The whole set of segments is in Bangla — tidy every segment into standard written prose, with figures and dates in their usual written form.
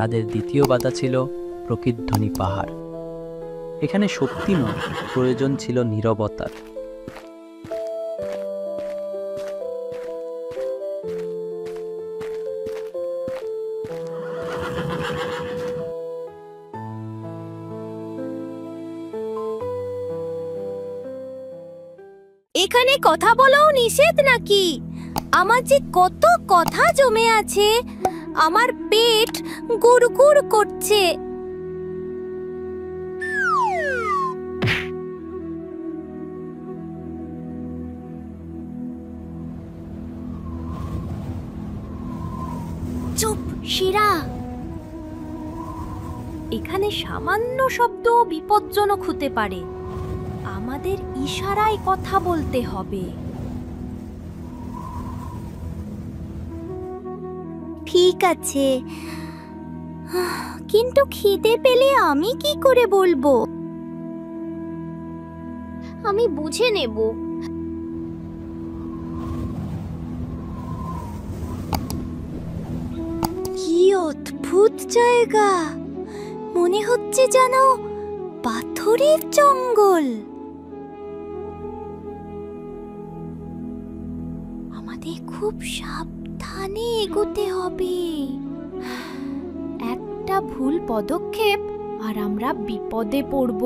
তাদের দ্বিতীয় বাধা ছিল প্রকৃতধ্বনি পাহাড়। এখানে শক্তি নয়, প্রয়োজন ছিল নীরবতার। এখানে কথা বলাও নিষেধ নাকি? আমার যে কত কথা জমে আছে, আমার পেট গুড়গুড় করছে। চুপ শিরা, এখানে সামান্য শব্দ বিপজ্জনক হতে পারে। আমাদের ইশারায় কথা বলতে হবে। ঠিক আছে, কিন্তু খিদে পেলে আমি কি করে বলবো? আমি বুঝে নেব। কি অদ্ভুত জায়গা, মনে হচ্ছে যেন পাথরের জঙ্গল। আমাদের খুব সাবধানে এগোতে হবে। একটা ভুল পদক্ষেপ আর আমরা বিপদে পড়ব।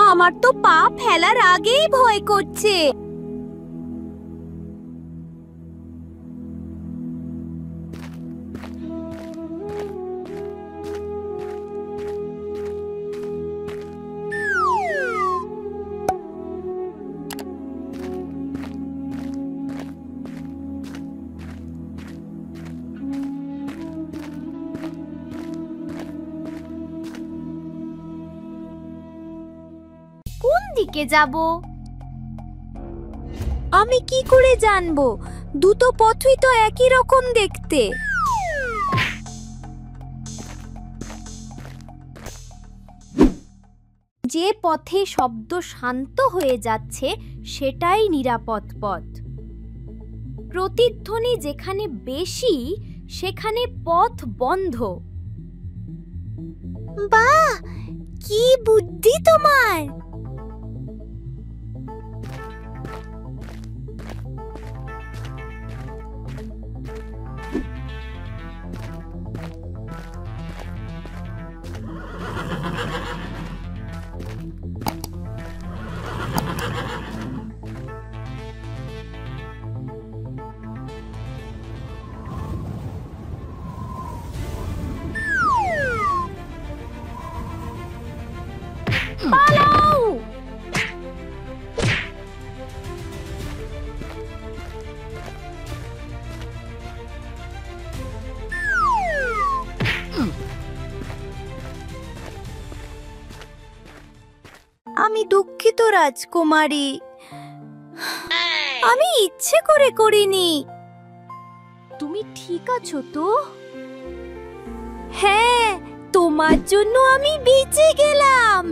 আমার তো পা ফেলার আগেই ভয় করছে। কোন দিকে যাব? আমি কি করে জানবো? দুটো পথই তো একই রকম দেখতে। যে পথে শব্দ শান্ত হয়ে যাচ্ছে সেটাই নিরাপদ পথ। প্রতিধ্বনি যেখানে বেশি সেখানে পথ বন্ধ। বাহ, কি বুদ্ধি তোমার! পালাও! আমি দুঃখিত রাজকুমারী, আমি ইচ্ছে করে করিনি। তুমি ঠিক আছো তো? হ্যাঁ, তোমার জন্য আমি বেঁচে গেলাম।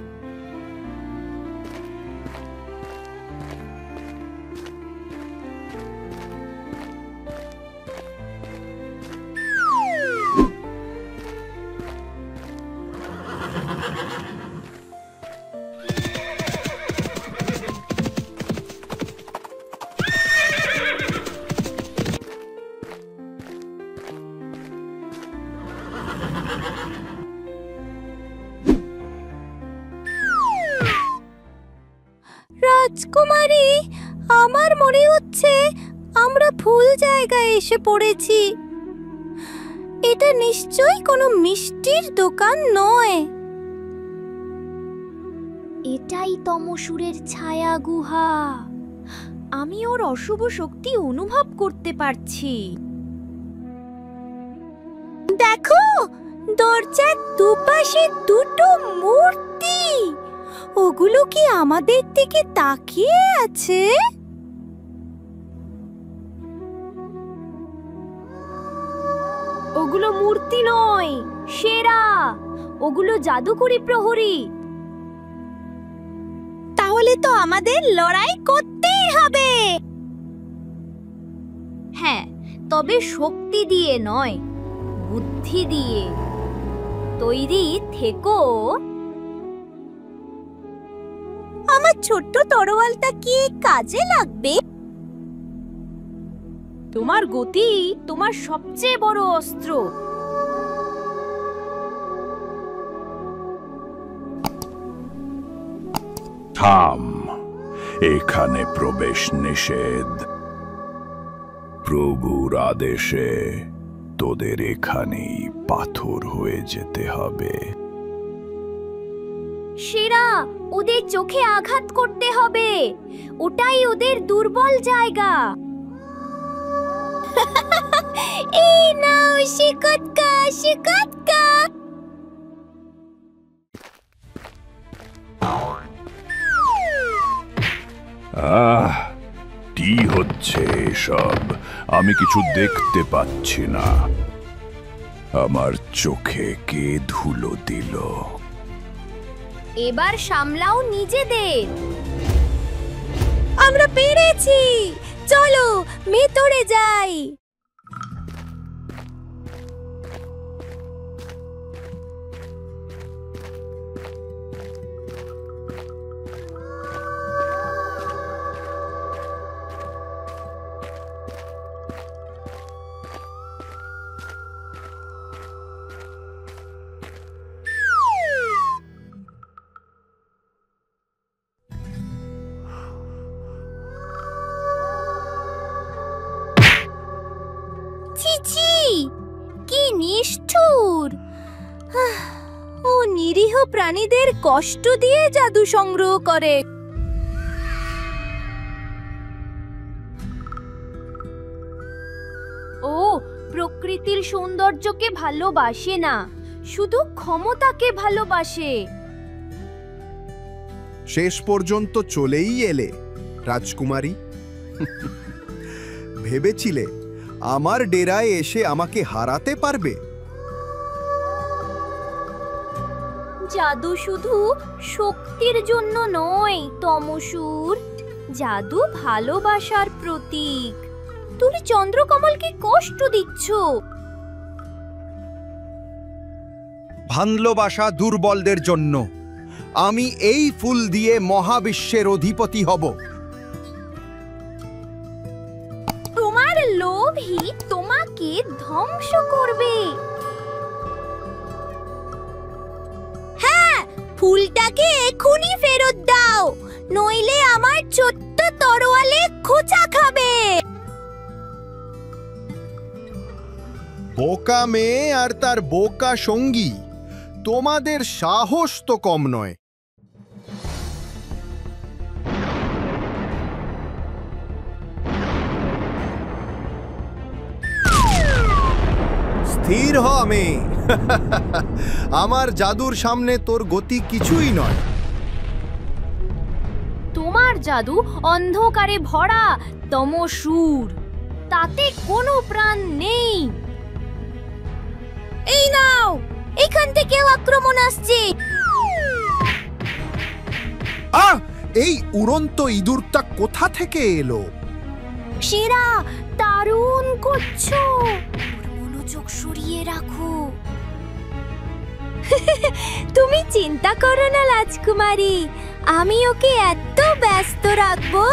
রাজকুমারী, আমার মনে হচ্ছে আমরা ভুল জায়গায় এসে পড়েছি। এটা নিশ্চয়ই কোনো মিষ্টির দোকান নয়। এটাই তমসুরের ছায়া গুহা। আমি ওর অশুভ শক্তি অনুভব করতে পারছি। দেখো, দরজার দুপাশে দুটো মূর্তি, ওগুলো কি আমাদের দিকে তাকিয়ে আছে? ওগুলো মূর্তি নয় সেরা, ওগুলো জাদুকরি প্রহরী। তাহলে তো আমাদের লড়াই করতেই হবে। হ্যাঁ, তবে শক্তি দিয়ে নয়, বুদ্ধি দিয়ে। তৈরি থেকো। আমার ছোট্ট তরোয়ালটা কি কাজে লাগবে? তোমার গতি তোমার সবচেয়ে বড় অস্ত্র। থাম, এখানে প্রবেশ নিষেধ। প্রভুর আদেশে তোদের এখানেই পাথর হয়ে যেতে হবে। সেরা, ওদের চোখে আঘাত করতে হবে, ওটাই ওদের দুর্বল জায়গা। এই নাও শিকটকা, শিকটকা। কি হচ্ছে এসব? আমি কিছু দেখতে পাচ্ছি না। আমার চোখে কে ধুলো দিল? এবার সামলাও নিজেদের। আমরা পেরেছি, চলো ভেতরে যাই। কি নিষ্ঠুর! ও নিরীহ প্রাণীদের কষ্ট দিয়ে জাদু সংগ্রহ করে। ও প্রকৃতির সৌন্দর্যকে ভালোবাসে না, শুধু ক্ষমতাকে ভালোবাসে। শেষ পর্যন্ত চলেই এলে রাজকুমারী। ভেবেছিলে আমার ডেরায় এসে আমাকে হারাতে পারবে? জাদু শুধু শক্তির জন্য নয় তমসুর, জাদু ভালোবাসার প্রতীক। তুমি চন্দ্রকমলকে কষ্ট দিচ্ছ। ভালোবাসা দুর্বলদের জন্য। আমি এই ফুল দিয়ে মহাবিশ্বের অধিপতি হব। তোমার লোভই তোমাকে ধ্বংস করবে। হ্যাঁ, ফুলটাকে এখনই ফেরত দাও, নইলে আমার ছোট্ট তরোয়ালে খোঁচা খাবে। বোকা মেয়ে আর তার বোকা সঙ্গী, তোমাদের সাহস তো কম নয়। স্থির হ মেয়ে। আমার জাদুর সামনে তোর গতি কিছুই নয়। তোমার জাদু অন্ধকারে ভরা তমসুর, তাতে কোনো প্রাণ নেই। এই নাও, এখান থেকে আক্রমণ আসছে। এই উড়ন্ত ইঁদুরটা কোথা থেকে এলো? সেরা, দারুণ করছো। মনোযোগ সরিয়ে রাখো। তুমি চিন্তা করো না রাজকুমারী, আমি ওকে এত ব্যস্ত রাখবো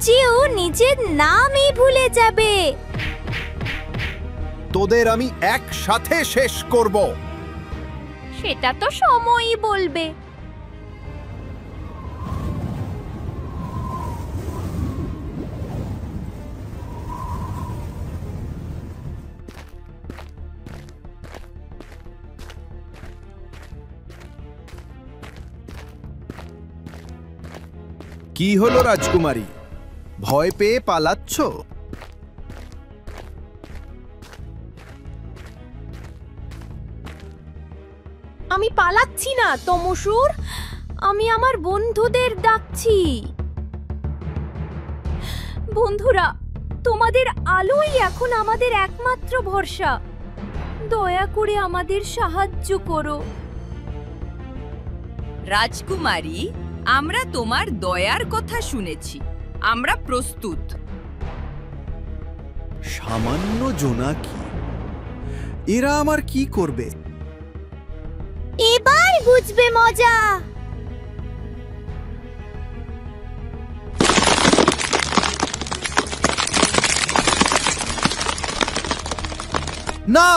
যে ও নিজের নামই ভুলে যাবে। তোদের আমি একসাথে শেষ করব। সেটা তো সময়ই বলবে। কি হলো রাজকুমারী, ভয় পেয়ে পালাচ্ছ? আমি পালাচ্ছি না তমসুর, আমি আমার বন্ধুদের ডাকছি। বন্ধুরা, তোমাদের আলোই এখন আমাদের একমাত্র ভরসা। দয়া করে আমাদের সাহায্য করো। রাজকুমারী, আমরা তোমার দয়ার কথা শুনেছি, আমরা প্রস্তুত। সামান্য জোনাকি, এরা আমার কি করবে? এবার বুঝবে মজা। না,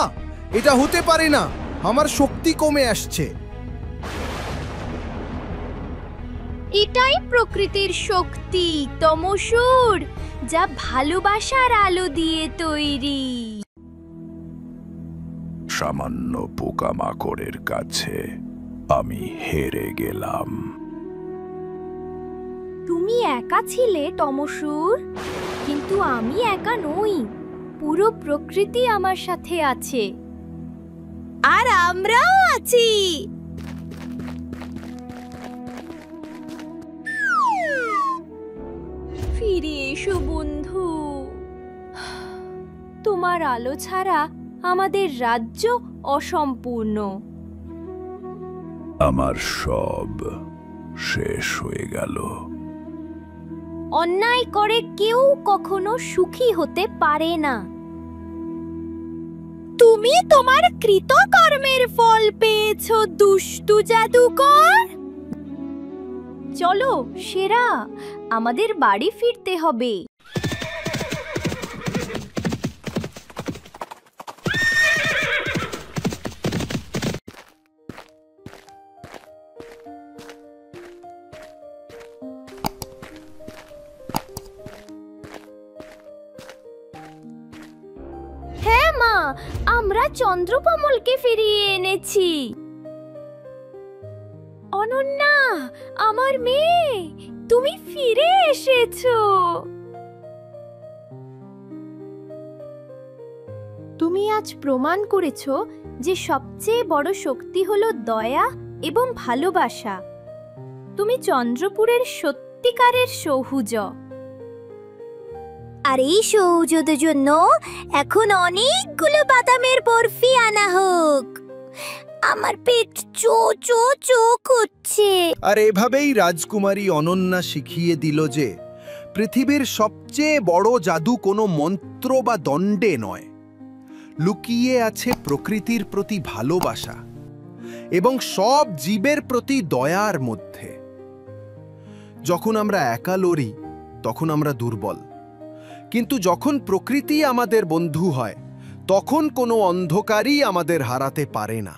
এটা হতে পারে না, আমার শক্তি কমে আসছে। এটাই প্রকৃতির শক্তি তমসুর, যা ভালোবাসার আলো দিয়ে তৈরি। সামান্য পোকামাকড়ের কাছে আমি হেরে গেলাম। তুমি একা ছিলে তমসুর, কিন্তু আমি একা নই। পুরো প্রকৃতি আমার সাথে আছে, আর আমরাও আছি। ফিরে এসো বন্ধু, তোমার আলো ছাড়া আমাদের রাজ্য অসম্পূর্ণ। আমার সব শেষ হয়ে গেল। অন্যায় করে কেউ কখনো সুখী হতে পারে না। তুমি তোমার কৃতকর্মের ফল পেয়েছো দুষ্টু জাদুকর। চলো সেরা, আমাদের বাড়ি ফিরতে হবে। হ্যাঁ মা, আমরা চন্দ্রকমলকে ফিরিয়ে এনেছি। অনন্যা, আমার মেয়ে, তুমি ফিরে এসেছো। তুমি আজ প্রমাণ করেছো যে সবচেয়ে বড় শক্তি হলো দয়া এবং ভালোবাসা। তুমি চন্দ্রপুরের সত্যিকারের সৌহুজ। আর এই সৌজদের জন্য এখন অনেকগুলো বাদামের বরফি আনা হোক। আমার পেট চো চো চো করছে। আর এভাবেই রাজকুমারী অনন্যা শিখিয়ে দিল যে পৃথিবীর সবচেয়ে বড় জাদু কোনো মন্ত্র বা দণ্ডে নয়, লুকিয়ে আছে প্রকৃতির প্রতি ভালোবাসা এবং সব জীবের প্রতি দয়ার মধ্যে। যখন আমরা একা লড়ি তখন আমরা দুর্বল, কিন্তু যখন প্রকৃতি আমাদের বন্ধু হয় তখন কোনো অন্ধকারই আমাদের হারাতে পারে না।